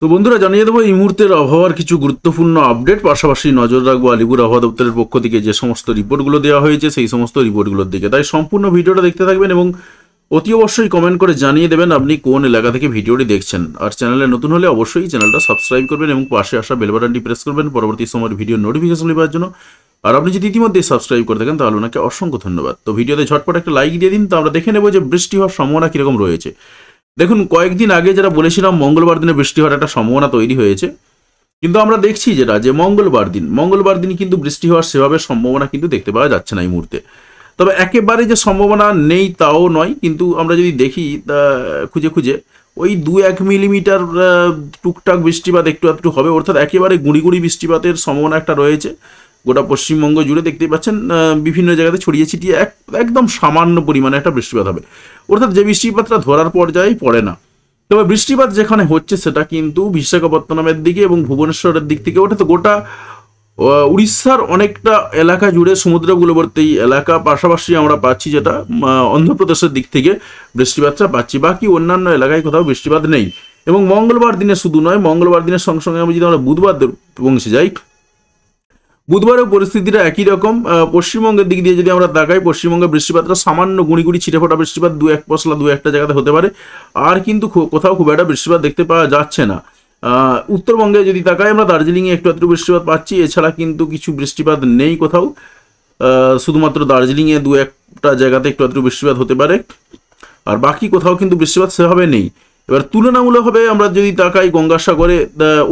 তো বন্ধুরা জানিয়ে দেবো এই মুহূর্তের আবহাওয়ার কিছু গুরুত্বপূর্ণ আপডেট, পাশাপাশি নজর রাখবো আলিপুর আবহাওয়া দপ্তরের পক্ষ থেকে যে সমস্ত রিপোর্টগুলো দেওয়া হয়েছে সেই সমস্ত রিপোর্টগুলোর দিকে। তাই সম্পূর্ণ ভিডিওটা দেখতে থাকবেন এবং অতি অবশ্যই কমেন্ট করে জানিয়ে দেবেন আপনি কোন এলাকা থেকে ভিডিওটি দেখছেন। আর চ্যানেলে নতুন হলে অবশ্যই চ্যানেলটা সাবস্ক্রাইব করবেন এবং পাশে আসা বেল বাটনটি প্রেস করবেন পরবর্তী সময়ের ভিডিও নোটিফিকেশন পাওয়ার জন্য। আর আপনি যদি ইতিমধ্যে সাবস্ক্রাইব করে থাকেন তাহলে ওনাকে অসংখ্য ধন্যবাদ। তো ভিডিওতে ঝটপট একটা লাইক দিয়ে দিন। তো আমরা দেখে নেব যে বৃষ্টি হওয়ার সম্ভাবনা কীরকম রয়েছে। দেখুন, কয়েকদিন আগে যারা বলেছিলাম মঙ্গলবার দিনে বৃষ্টি হওয়ার একটা সম্ভাবনা তৈরি হয়েছে, কিন্তু আমরা দেখছি যেটা যে মঙ্গলবার দিন কিন্তু বৃষ্টি হওয়ার সেভাবে সম্ভাবনা কিন্তু দেখতে পাওয়া যাচ্ছে না এই মুহূর্তে। তবে একেবারে যে সম্ভাবনা নেই তাও নয়, কিন্তু আমরা যদি দেখি খুঁজে খুঁজে ওই 2-1 মিলিমিটার টুকটাক বৃষ্টিপাত একটু একটু হবে, অর্থাৎ একেবারে গুঁড়ি গুঁড়ি বৃষ্টিপাতের সম্ভাবনা একটা রয়েছে। গোটা পশ্চিমবঙ্গ জুড়ে দেখতেই পাচ্ছেন বিভিন্ন জায়গাতে ছড়িয়ে ছিটিয়ে একদম সামান্য পরিমাণে একটা বৃষ্টিপাত হবে, অর্থাৎ যে বৃষ্টিপাতটা ধরার পর্যায়ে পড়ে না। তবে বৃষ্টিপাত যেখানে হচ্ছে সেটা কিন্তু বিশাখাপত্তনমের দিকে এবং ভুবনেশ্বরের দিক থেকে, ওটা তো গোটা উড়িষ্যার অনেকটা এলাকা জুড়ে সমুদ্রগুলোবর্তী এলাকা, পাশাপাশি আমরা পাচ্ছি যেটা অন্ধ্রপ্রদেশের দিক থেকে বৃষ্টিপাতটা পাচ্ছি। বাকি অন্যান্য এলাকায় কোথাও বৃষ্টিপাত নেই। এবং মঙ্গলবার দিনে শুধু নয়, মঙ্গলবার দিনের সঙ্গে সঙ্গে আমি যদি আমরা বুধবার পৌঁছে যাই, বুধবারেও পরিস্থিতিটা একই রকম। পশ্চিমবঙ্গের দিক দিয়ে যদি আমরা তাকাই, পশ্চিমবঙ্গে বৃষ্টিপাতটা সামান্য গুঁড়ি গুঁড়ি ছিটে ফোটা বৃষ্টিপাত 2-1 পশলা 2-1টা জায়গাতে হতে পারে, আর কিন্তু কোথাও খুব একটা বৃষ্টিপাত দেখতে পাওয়া যাচ্ছে না। উত্তরবঙ্গে যদি তাকাই আমরা, দার্জিলিংয়ে একটু একটু বৃষ্টিপাত পাচ্ছি, এছাড়া কিন্তু কিছু বৃষ্টিপাত নেই কোথাও। শুধুমাত্র দার্জিলিংয়ে 2-1টা জায়গাতে একটু একটু বৃষ্টিপাত হতে পারে, আর বাকি কোথাও কিন্তু বৃষ্টিপাত সেভাবে নেই। এবার তুলনামূলকভাবে আমরা যদি তাকাই, গঙ্গাসাগরে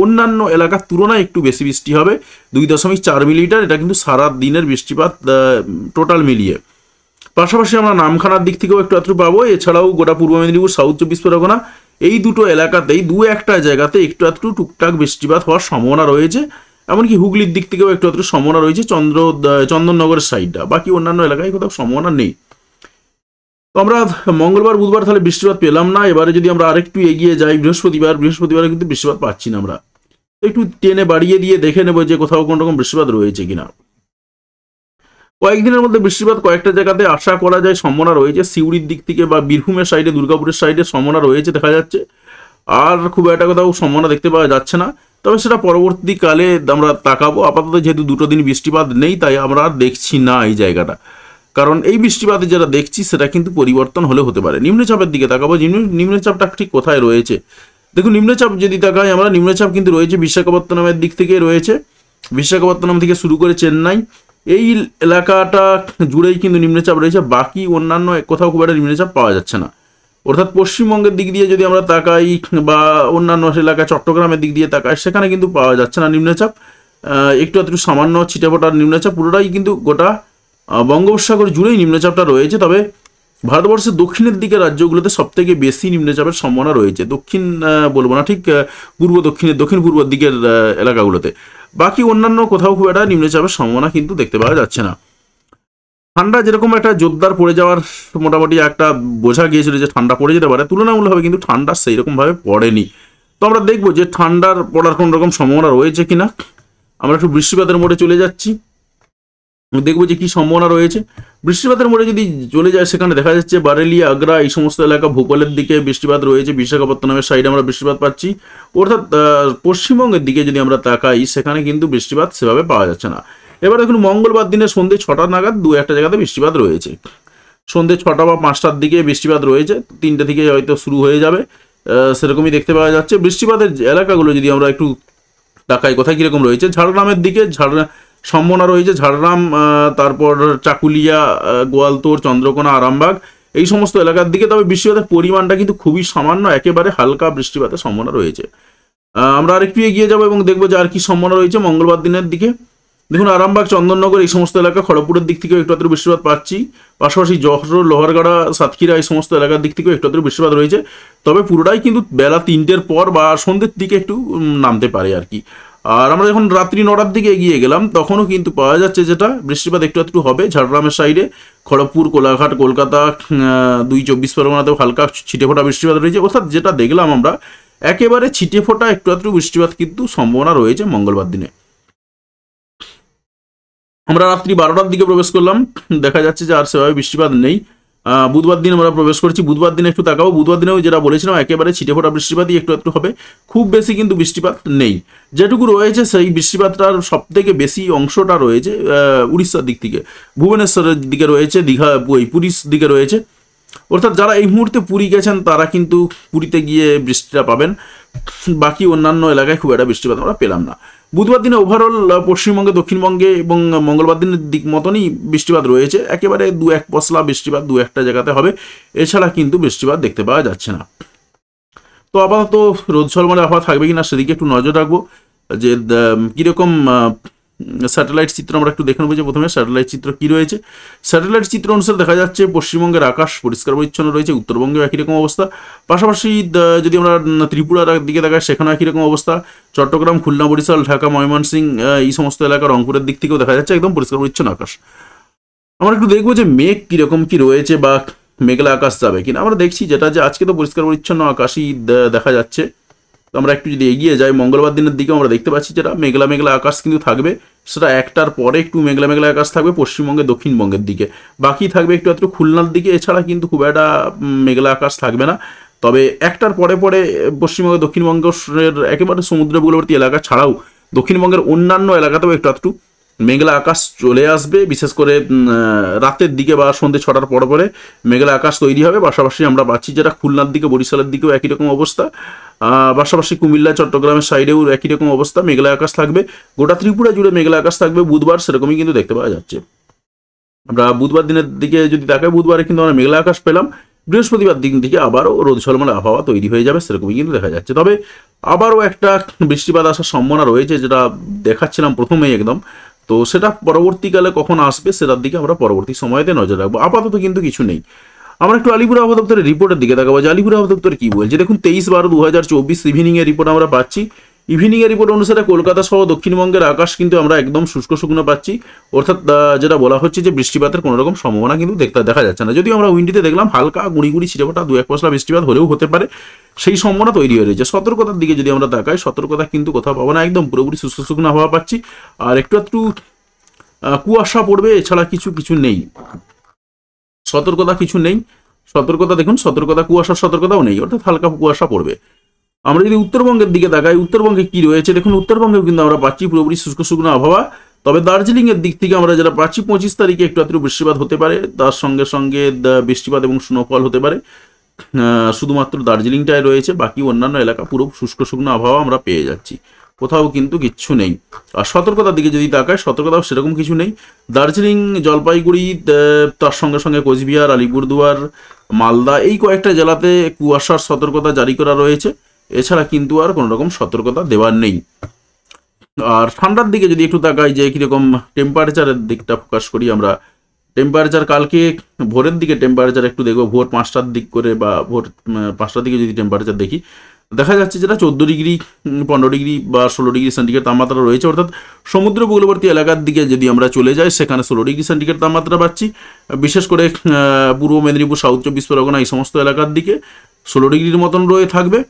অন্যান্য এলাকার তুলনায় একটু বেশি বৃষ্টি হবে, 2.4 মিলিমিটার। এটা কিন্তু সারা দিনের বৃষ্টিপাত টোটাল মিলিয়ে। পাশাপাশি আমরা নামখানার দিক থেকেও একটু আধটু পাবো, এছাড়াও গোটা পূর্ব মেদিনীপুর, সাউথ 24 পরগনা, এই দুটো এলাকাতেই 2-1টা জায়গাতে একটু আধটু টুকটাক বৃষ্টিপাত হওয়ার সম্ভাবনা রয়েছে। এমনকি হুগলির দিক থেকেও একটু আধটু সম্ভাবনা রয়েছে, চন্দননগরের সাইডটা। বাকি অন্যান্য এলাকায় কোথাও সম্ভাবনা নেই। তো আমরা মঙ্গলবার বুধবার তাহলে বৃষ্টিপাত পেলাম না। এবারে যদি আমরা আরেকটু এগিয়ে যাই, বৃহস্পতিবারে কিন্তু বৃষ্টিপাত পাচ্ছি না আমরা। একটু টেনে বাড়িয়ে দিয়ে দেখে নেবো যে কোথাও কোনো রকম বৃষ্টিপাত রয়েছে কিনা। কয়েকদিনের মধ্যে বৃষ্টিপাত কয়েকটা জায়গাতে আশা করা যায়, সম্ভাবনা রয়েছে। সিউড়ির দিক থেকে বা বীরভূমের সাইডে, দুর্গাপুরের সাইডে সম্ভাবনা রয়েছে দেখা যাচ্ছে। আর খুব একটা কোথাও সম্ভাবনা দেখতে পাওয়া যাচ্ছে না। তবে সেটা পরবর্তীকালে আমরা তাকাবো। আপাতত যেহেতু 2 দিন বৃষ্টিপাত নেই, তাই আমরা আর দেখছি না এই জায়গাটা। কারণ এই বৃষ্টিপাতে যেটা দেখছি সেটা কিন্তু পরিবর্তন হলে হতে পারে। নিম্নচাপের দিকে তাকাবো, নিম্নচাপটা ঠিক কোথায় রয়েছে। দেখুন, নিম্নচাপ যদি তাকাই আমরা, নিম্নচাপ কিন্তু রয়েছে বিশাখাপত্তনমের দিক থেকে রয়েছে। বিশাখাপত্তনম থেকে শুরু করে চেন্নাই, এই এলাকাটা জুড়েই কিন্তু নিম্নচাপ রয়েছে। বাকি অন্যান্য কোথাও খুব একটা নিম্নচাপ পাওয়া যাচ্ছে না। অর্থাৎ পশ্চিমবঙ্গের দিক দিয়ে যদি আমরা তাকাই বা অন্যান্য এলাকা চট্টগ্রামের দিক দিয়ে তাকাই, সেখানে কিন্তু পাওয়া যাচ্ছে না নিম্নচাপ। একটু একটু সামান্য ছিটেফোঁটার নিম্নচাপ, পুরোটাই কিন্তু গোটা বঙ্গোপসাগর জুড়েই নিম্নচাপটা রয়েছে। তবে ভারতবর্ষের দক্ষিণের দিকে রাজ্যগুলোতে সবথেকে বেশি নিম্নচাপের সম্ভাবনা রয়েছে। দক্ষিণ বলবো না, ঠিক দক্ষিণ পূর্ব দিকের এলাকাগুলোতে। বাকি অন্যান্য কোথাও খুব একটা নিম্নচাপের সম্ভাবনা কিন্তু দেখতে পাওয়া যাচ্ছে না। ঠান্ডা যেরকম একটা জোরদার পড়ে যাওয়ার মোটামুটি একটা বোঝা গিয়েছিল যে ঠান্ডা পড়ে যেতে পারে, তুলনামূলকভাবে কিন্তু ঠান্ডা সেই রকমভাবে পড়েনি। তো আমরা দেখবো যে ঠান্ডার পড়ার কোনো রকম সম্ভাবনা রয়েছে কিনা। আমরা একটু বৃষ্টিপাতের মোড়ে চলে যাচ্ছি, দেখবো যে কি সম্ভাবনা রয়েছে। বৃষ্টিপাতের মোড়ে যদি চলে যায়, সেখানে দেখা যাচ্ছে বারেলি, আগ্রা, এই সমস্ত এলাকা, ভোপালের দিকে বৃষ্টিপাত রয়েছে। বিশাখাপত্তনমের সাইডে আমরা বৃষ্টিপাত পাচ্ছি। অর্থাৎ পশ্চিমবঙ্গের দিকে যদি আমরা তাকাই, সেখানে কিন্তু বৃষ্টিপাত সেভাবে পাওয়া যাচ্ছে না। এবার দেখুন, মঙ্গলবার দিনে সন্ধ্যে 6টা নাগাদ 2-1টা জায়গাতে বৃষ্টিপাত রয়েছে। সন্ধ্যে 6টা বা 5টার দিকে বৃষ্টিপাত রয়েছে, 3টে থেকে হয়তো শুরু হয়ে যাবে, সেরকমই দেখতে পাওয়া যাচ্ছে। বৃষ্টিপাতের এলাকাগুলো যদি আমরা একটু তাকাই, কোথায় কীরকম রয়েছে, ঝাড়গ্রামের দিকে সম্ভাবনা রয়েছে। ঝাড়গ্রাম, তারপর চাকুলিয়া, গোয়ালতোড়, চন্দ্রকোনা, আরামবাগ, এই সমস্ত এলাকার দিকে। তবে বৃষ্টিপাতের পরিমাণটা কিন্তু খুবই সামান্য, একেবারে হালকা বৃষ্টিপাতের সম্ভাবনা রয়েছে। আমরা আরেকটু এগিয়ে যাবো এবং দেখবো যে আর কি সম্ভাবনা রয়েছে মঙ্গলবার দিনের দিকে। দেখুন, আরামবাগ, চন্দননগর, এই সমস্ত এলাকা, খড়গপুরের দিক থেকেও একটু আধটু বৃষ্টিপাত পাচ্ছি। পাশাপাশি যশোর, লোহারগাড়া, সাতক্ষীরা, এই সমস্ত এলাকার দিক থেকেও একটু আধটু বৃষ্টিপাত রয়েছে। তবে পুরোটাই কিন্তু বেলা 3টের পর বা সন্ধ্যের দিকে একটু নামতে পারে আর কি। আর আমরা যখন রাত্রি 9টার দিকে এগিয়ে গেলাম, তখনও কিন্তু পাওয়া যাচ্ছে যেটা বৃষ্টিপাত একটু একটু হবে ঝাড়গ্রামের সাইডে, খড়গপুর, কোলাঘাট, কলকাতা, 2-24 পরগনাতেও হালকা ছিটেফোঁটা বৃষ্টিপাত রয়েছে। অর্থাৎ যেটা দেখলাম আমরা, একেবারে ছিটেফোঁটা একটু একটু বৃষ্টিপাত কিন্তু সম্ভাবনা রয়েছে মঙ্গলবার দিনে। আমরা রাত্রি 12টার দিকে প্রবেশ করলাম, দেখা যাচ্ছে যে আর সেভাবে বৃষ্টিপাত নেই। বুধবার দিন আমরা প্রবেশ করছি। বুধবার দিনে একটু তাকাবো। বুধবার দিনেও যেটা বলেছিলাম একেবারে ছিটেফোঁটা বৃষ্টিপাতই একটু একটু হবে, খুব বেশি কিন্তু বৃষ্টিপাত নেই। যেটুকু রয়েছে সেই বৃষ্টিপাতটার সব থেকে বেশি অংশটা রয়েছে উড়িষ্যার দিক থেকে, ভুবনেশ্বরের দিকে রয়েছে, দীঘা পুরীর দিকে রয়েছে। অর্থাৎ যারা এই মুহূর্তে পুরী গেছেন তারা কিন্তু পুরীতে গিয়ে বৃষ্টিটা পাবেন, বাকি অন্যান্য এলাকায় খুব একটা বৃষ্টিপাত আমরা পেলাম না। বুধবার দিনে ওভারঅল পশ্চিমবঙ্গে, দক্ষিণবঙ্গে এবং মঙ্গলবার দিনের দিক মতনই বৃষ্টিপাত রয়েছে, একেবারে দু এক পশলা বৃষ্টিপাত দু একটা জায়গাতে হবে, এছাড়া কিন্তু বৃষ্টিপাত দেখতে পাওয়া যাচ্ছে না। তো আপাতত রোদ ঝলমলে আবহাওয়া থাকবে কিনা সেদিকে একটু নজর রাখবো, যে কীরকম স্যাটেলাইট চিত্র আমরা একটু দেখে নেবো। যে প্রথমে স্যাটেলাইট চিত্র কী রয়েছে। স্যাটেলাইট চিত্র অনুসারে দেখা যাচ্ছে পশ্চিমবঙ্গের আকাশ পরিষ্কার পরিচ্ছন্ন রয়েছে, উত্তরবঙ্গেও একই রকম অবস্থা। পাশাপাশি যদি আমরা ত্রিপুরার দিকে দেখাই সেখানেও একই রকম অবস্থা। চট্টগ্রাম, খুলনা, বরিশাল, ঢাকা, ময়মনসিংহ এই সমস্ত এলাকা, রংপুরের দিক থেকেও দেখা যাচ্ছে একদম পরিষ্কার পরিচ্ছন্ন আকাশ। আমরা একটু দেখবো যে মেঘ কীরকম কী রয়েছে বা মেঘলা আকাশ যাবে কিনা। আমরা দেখছি যেটা যে আজকে তো পরিষ্কার পরিচ্ছন্ন আকাশই দেখা যাচ্ছে। তো আমরা একটু যদি এগিয়ে যাই মঙ্গলবার দিনের দিকে আমরা দেখতে পাচ্ছি যেটা মেঘলা মেঘলা আকাশ কিন্তু থাকবে, সেটা একটার পরে একটু মেঘলা মেঘলা আকাশ থাকবে পশ্চিমবঙ্গে, দক্ষিণবঙ্গের দিকে, বাকি থাকবে একটু একটু খুলনার দিকে, এছাড়া কিন্তু খুব একটা মেঘলা আকাশ থাকবে না। তবে একটার পরে পরে পশ্চিমবঙ্গে, দক্ষিণবঙ্গের একেবারে সমুদ্রবূলবর্তী এলাকা ছাড়াও দক্ষিণবঙ্গের অন্যান্য এলাকাতেও একটু একটু মেঘলা আকাশ চলে আসবে, বিশেষ করে রাতের দিকে বা সন্ধ্যে 6টার পরে পরে মেঘলা আকাশ তৈরি হবে। পাশাপাশি আমরা পাচ্ছি যেটা খুলনার দিকে, বরিশালের দিকেও একই রকম অবস্থা, পাশাপাশি কুমিল্লা, চট্টগ্রামের সাইডেও একই রকম অবস্থা, মেঘলা আকাশ থাকবে। গোটা ত্রিপুরা জুড়ে মেঘলা আকাশ থাকবে বুধবার, সেরকমই কিন্তু দেখতে পাওয়া যাচ্ছে। আমরা বুধবার দিনের দিকে যদি তাকাই, বুধবারে কিন্তু আমরা মেঘলা আকাশ পেলাম। বৃহস্পতিবার দিন থেকে আবারও রোদ ঝলমলে আবহাওয়া তৈরি হয়ে যাবে, সেরকমই কিন্তু দেখা যাচ্ছে। তবে আবারও একটা বৃষ্টিপাত আসার সম্ভাবনা রয়েছে, যেটা দেখাচ্ছিলাম প্রথমেই একদম। তো সেটা পরবর্তীকালে কখন আসবে সেটার দিকে আমরা পরবর্তী সময়তে নজর রাখবো। আপাতত কিন্তু কিছু নেই। আমরা একটু আলিপুর আবহাওয়া দপ্তরের রিপোর্টের দিকে দেখাবো যে আলিপুর আবহাওয়া দপ্তর কি বলছে। দেখুন 23/12/2024 ইভিনিংয়ের রিপোর্ট আমরা পাচ্ছি। ইভিনিংয়ের রিপোর্ট অনুসারে কলকাতা সহ দক্ষিণবঙ্গের আকাশ কিন্তু আমরা একদম শুষ্ক শুকনো পাচ্ছি, অর্থাৎ যেটা বলা হচ্ছে যে বৃষ্টিপাতের কোনো রকম সম্ভাবনা কিন্তু দেখা যাচ্ছে না। যদিও আমরা উইন্ডিতে দেখলাম হালকা গুড়ি ছিটেফোঁটা দু এক পশলা বৃষ্টিপাত হলেও হতে পারে, সেই সম্ভাবনা তৈরি হয়ে রয়েছে। সতর্কতার দিকে যদি আমরা তাকাই, সতর্কতা কিন্তু কোথাও পাবো না, একদম পুরোপুরি শুষ্ক শুকনো হাওয়া পাচ্ছি, আর একটু কুয়াশা পড়বে, এছাড়া কিছু নেই, সতর্কতা কিছু নেই। সতর্কতা দেখুন, সতর্কতা কুয়াশার সতর্কতাও নেই, অর্থাৎ হালকা কুয়াশা পড়বে। আমরা যদি উত্তরবঙ্গের দিকে তাকাই, উত্তরবঙ্গে কি রয়েছে দেখুন, উত্তরবঙ্গেও কিন্তু আমরা পাচ্ছি পুরোপুরি শুষ্ক শুকনো আবহাওয়া। তবে দার্জিলিংয়ের দিক থেকে আমরা যেটা পাচ্ছি 25 তারিখে একটু বৃষ্টিপাত হতে পারে, তার সঙ্গে সঙ্গে বৃষ্টিপাত এবং স্নোফল হতে পারে। শুধুমাত্র দার্জিলিংটাই রয়েছে, বাকি অন্যান্য এলাকা পুরো শুষ্ক শুকনো আবহাওয়া আমরা পেয়ে যাচ্ছি, কোথাও কিন্তু কিচ্ছু নেই। আর সতর্কতার দিকে যদি তাকায়, সতর্কতাও সেরকম কিছু নেই। দার্জিলিং, জলপাইগুড়ি, তার সঙ্গে সঙ্গে কোচবিহার, আলিপুরদুয়ার, মালদা এই কয়েকটা জেলাতে কুয়াশার সতর্কতা জারি করা রয়েছে, এছাড়া কিন্তু আর কোনো রকম সতর্কতা দেওয়ার নেই। আর ঠান্ডার দিকে যদি একটু তাকাই যে কীরকম টেম্পারেচারের দিকটা ফোকাস করি আমরা, টেম্পারেচার কালকে ভোরের দিকে টেম্পারেচার একটু দেখবো, ভোর 5টার দিক করে বা ভোর 5টার দিকে যদি টেম্পারেচার দেখি, দেখা যাচ্ছে যেটা 14 ডিগ্রি, 15 ডিগ্রি বা 16 ডিগ্রি সেন্টিগ্রেড তাপমাত্রা রয়েছে। অর্থাৎ সমুদ্র উপকূলবর্তী এলাকার দিকে যদি আমরা চলে যাই, সেখানে 16 ডিগ্রি সেন্টিগ্রেড তাপমাত্রা পাচ্ছি। বিশেষ করে পূর্ব মেদিনীপুর, সাউথ 24 পরগনা এই সমস্ত এলাকার দিকে 16 ডিগ্রির মতন রয়ে থাকবে।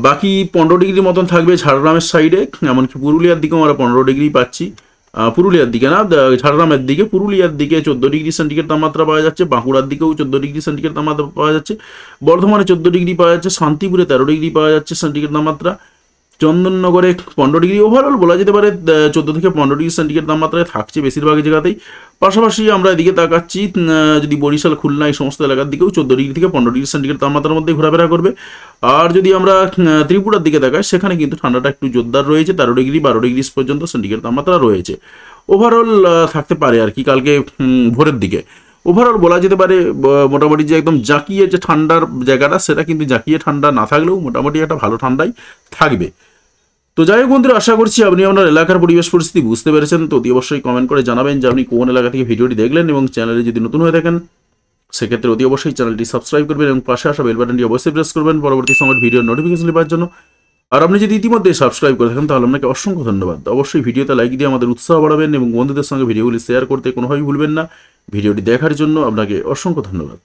বাকি 15 ডিগ্রির মতন থাকবে ঝাড়গ্রামের সাইডে, এমনকি পুরুলিয়ার দিকেও আমরা 15 ডিগ্রি পাচ্ছি। পুরুলিয়ার দিকে না, ঝাড়গ্রামের দিকে, পুরুলিয়ার দিকে 14 ডিগ্রি সেন্টিগ্রেড তাপমাত্রা পাওয়া যাচ্ছে। বাঁকুড়ার দিকেও 14 ডিগ্রি সেন্টিগ্রেড তাপমাত্রা পাওয়া যাচ্ছে। বর্ধমানে 14 ডিগ্রি পাওয়া যাচ্ছে। শান্তিপুরে 13 ডিগ্রি পাওয়া যাচ্ছে সেন্টিগ্রেড তাপমাত্রা। চন্দননগরে 15 ডিগ্রি। ওভারঅল বলা যেতে পারে 14 থেকে 15 ডিগ্রি সেন্টিগ্রেড তাপমাত্রায় থাকছে বেশিরভাগ জায়গাতেই। পাশাপাশি আমরা এদিকে তাকাচ্ছি, যদি বরিশাল, খুলনা এই সমস্ত এলাকার দিকেও 14 ডিগ্রি থেকে 15 ডিগ্রি সেন্টিগ্রেড তাপমাত্রার মধ্যে ঘোরাফেরা করবে। আর যদি আমরা ত্রিপুরার দিকে তাকাই, সেখানে কিন্তু ঠান্ডাটা একটু জোরদার রয়েছে, 13 ডিগ্রি 12 ডিগ্রি পর্যন্ত সেন্টিগ্রেড তাপমাত্রা রয়েছে। ওভারঅল থাকতে পারে আর কি কালকে ভোরের দিকে। ওভারঅল বলা যেতে পারে মোটামুটি যে একদম জাঁকিয়ে যে ঠান্ডার জায়গাটা, সেটা কিন্তু জাঁকিয়ে ঠান্ডা না থাকলেও মোটামুটি একটা ভালো ঠান্ডাই থাকবে। তো যাই হোক বন্ধুরা, আশা করছি আপনি আপনার এলাকার পরিবেশ পরিস্থিতি বুঝতে পেরেছেন। তো অতি অবশ্যই কমেন্ট করে জানাবেন যে আপনি কোন এলাকা থেকে ভিডিওটি দেখলেন, এবং চ্যানেলে যদি নতুন হয়ে থাকেন সেক্ষেত্রে অতি অবশ্যই চ্যানেলটি সাবস্ক্রাইব করবেন এবং পাশে আসা বেল বাটনটি অবশ্যই প্রেস করবেন পরবর্তী সময়ের ভিডিওর নোটিফিকেশন পাওয়ার জন্য। আর আপনি যদি ইতিমধ্যে সাবস্ক্রাইব করে থাকেন তাহলে আপনাকে অসংখ্য ধন্যবাদ। অবশ্যই ভিডিওতে লাইক দিয়ে আমাদের উৎসাহ বাড়াবেন এবং বন্ধুদের সঙ্গে ভিডিওগুলি শেয়ার করতে কোনোভাবেই ভুলবেন না। ভিডিওটি দেখার জন্য আপনাকে অসংখ্য ধন্যবাদ।